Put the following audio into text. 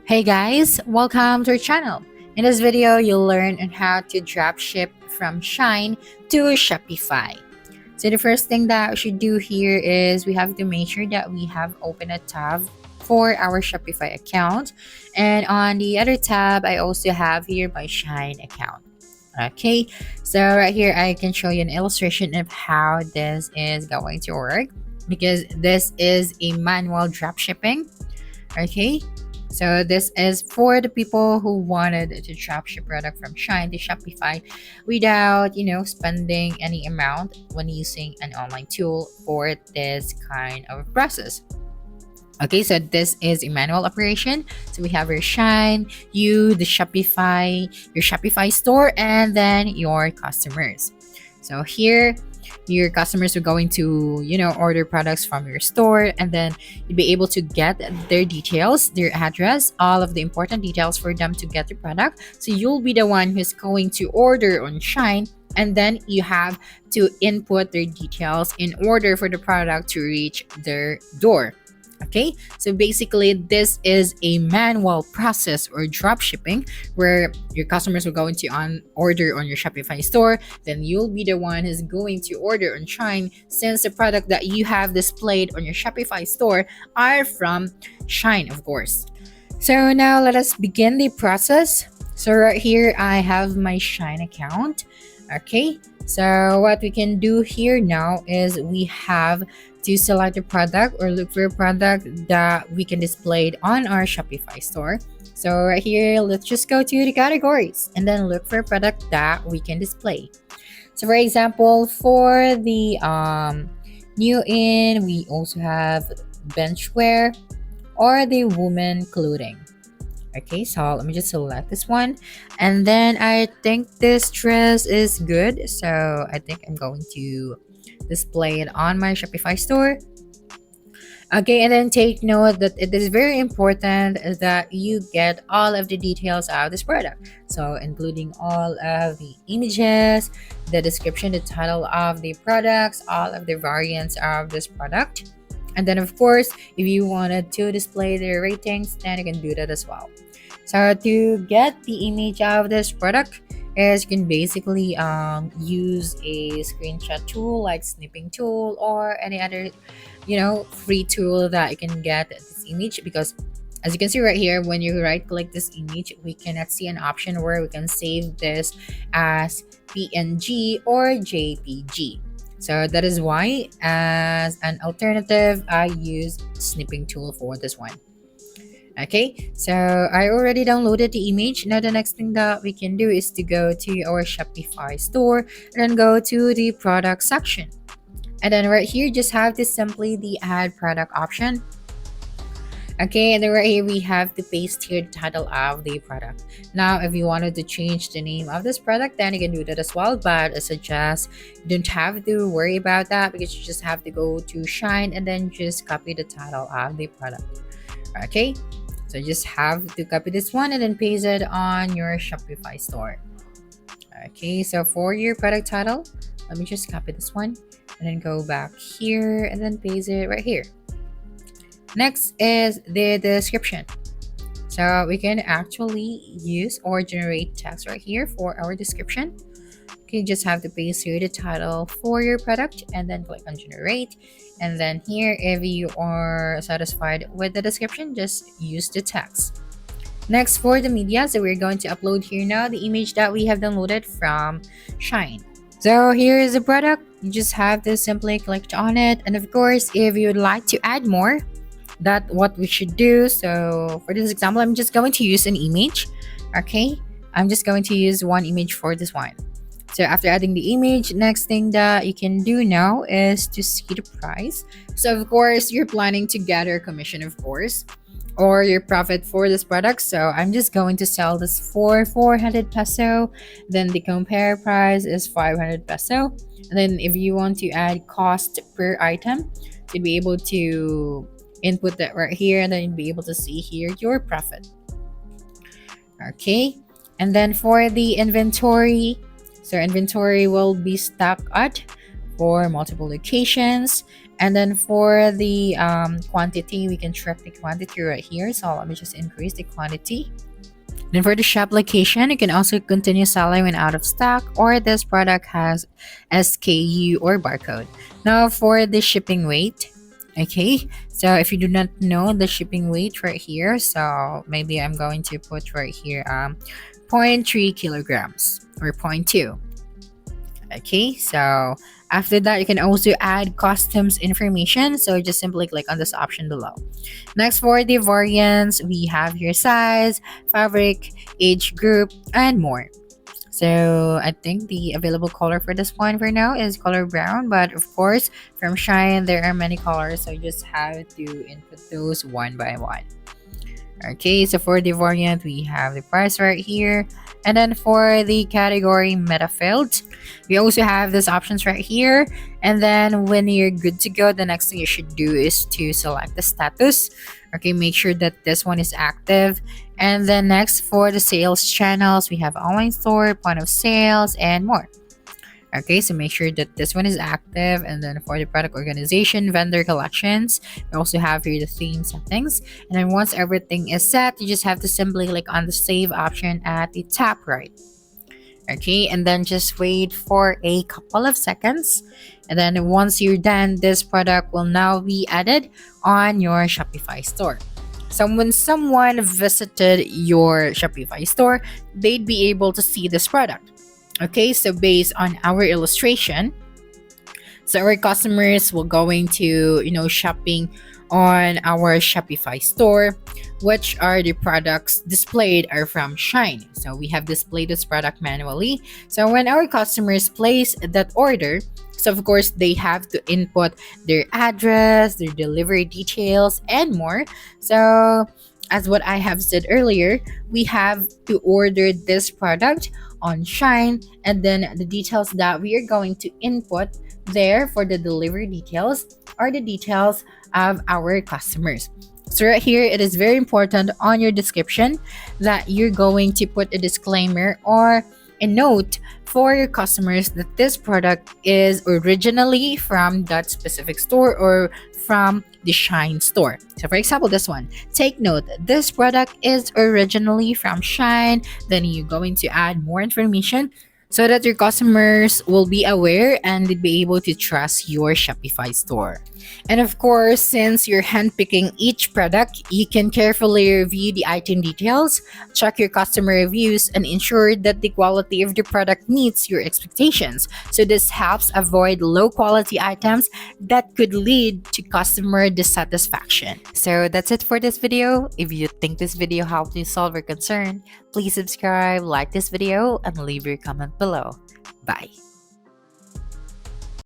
Hey guys, welcome to our channel. In this video, you'll learn on how to drop ship from Shein to Shopify. So the first thing that we should do here is we have to make sure that we have opened a tab for our Shopify account. And on the other tab, I also have here my Shein account. Okay, so right here, I can show you an illustration of how this is going to work because this is a manual drop shipping. Okay, so this is for the people who wanted to drop ship product from Shine to Shopify without, spending any amount when using an online tool for this kind of process. Okay, so this is a manual operation. So we have your Shine, you, the Shopify, your Shopify store, and then your customers. So here, your customers are going to, order products from your store, and then you'll be able to get their details, their address, all of the important details for them to get the product. So you'll be the one who's going to order on Shine, and then you have to input their details in order for the product to reach their door. Okay, so basically this is a manual process or drop shipping where your customers will go into order on your Shopify store, then you'll be the one who's going to order on Shine since the product that you have displayed on your Shopify store are from Shine, of course. So now let us begin the process. So right here I have my Shine account. Okay, so what we can do here now is we have to select a product or look for a product that we can display it on our Shopify store. So right here, let's just go to the categories and then look for a product that we can display. So for example, for the new in, we also have benchwear or the woman clothing. Okay, so let me just select this one. And then I think this dress is good. So I think I'm going to display it on my Shopify store. Okay, and then take note that it is very important that you get all of the details of this product. So including all of the images, the description, the title of the products, all of the variants of this product. And then of course, if you wanted to display the ratings, then you can do that as well. So to get the image of this product, is you can basically use a screenshot tool like snipping tool or any other free tool that you can get this image, because as you can see right here, when you right click this image, we cannot see an option where we can save this as PNG or JPG. So that is why, as an alternative, I use snipping tool for this one. Okay, so I already downloaded the image. Now the next thing that we can do is to go to our Shopify store and then go to the product section. And then right here, just have to simply the add product option. Okay, and then right here we have to paste here the title of the product. Now if you wanted to change the name of this product, then you can do that as well, but I suggest you don't have to worry about that because you just have to go to Shine and then just copy the title of the product. Okay, so just have to copy this one and then paste it on your Shopify store. Okay, so for your product title, let me just copy this one and then go back here and then paste it right here. Next is the description. So we can actually use or generate text right here for our description. Okay, just have to paste here the title for your product and then click on generate. And then here, if you are satisfied with the description, just use the text. Next, for the media, so we're going to upload here now the image that we have downloaded from Shine. So here is the product. You just have to simply click on it. And of course, if you would like to add more, that's what we should do. So for this example, I'm just going to use an image. Okay, I'm just going to use one image for this one. So after adding the image, next thing that you can do now is to see the price. So of course, you're planning to gather commission, of course, or your profit for this product. So I'm just going to sell this for 400 peso. Then the compare price is 500 peso. And then if you want to add cost per item, to be able to input that right here, and then you'll be able to see here your profit. Okay, and then for the inventory, so inventory will be stocked at for multiple locations, And then for the quantity, we can track the quantity right here. So let me just increase the quantity. Then for the shop location, you can also continue selling when out of stock or this product has SKU or barcode. Now for the shipping weight, okay, so if you do not know the shipping weight right here, so maybe I'm going to put right here zero point 0.3 kilograms or zero point 0.2. Okay, so after that, you can also add customs information. So just simply click on this option below. Next, for the variants, we have your size, fabric, age group, and more. So I think the available color for this one for now is color brown, but of course from Shein there are many colors, so you just have to input those one by one. Okay, so for the variant, we have the price right here. And then for the category meta field, we also have these options right here. And then when you're good to go, the next thing you should do is to select the status. Okay, make sure that this one is active. And then next for the sales channels, we have online store, point of sales, and more. Okay, so make sure that this one is active. And then for the product organization, vendor collections, we also have here the theme settings. And then once everything is set, you just have to simply click on the save option at the top right. Okay, and then just wait for a couple of seconds. And then once you're done, this product will now be added on your Shopify store. So when someone visited your Shopify store, they'd be able to see this product. Okay, so based on our illustration, so our customers will going to, shopping on our Shopify store, which are the products displayed are from Shein. So we have displayed this product manually. So when our customers place that order, so of course they have to input their address, their delivery details, and more. So as what I have said earlier, we have to order this product on Shein, and then the details that we are going to input there for the delivery details are the details of our customers. So right here, it is very important on your description that you're going to put a disclaimer or a note for your customers that this product is originally from that specific store or from the Shein store. So for example, this one, take note, this product is originally from Shein. Then you're going to add more information so that your customers will be aware and they'll be able to trust your Shopify store. And of course, since you're handpicking each product, you can carefully review the item details, check your customer reviews, and ensure that the quality of the product meets your expectations. So this helps avoid low quality items that could lead to customer dissatisfaction. So that's it for this video. If you think this video helped you solve your concern, please subscribe, like this video, and leave your comment below. Bye.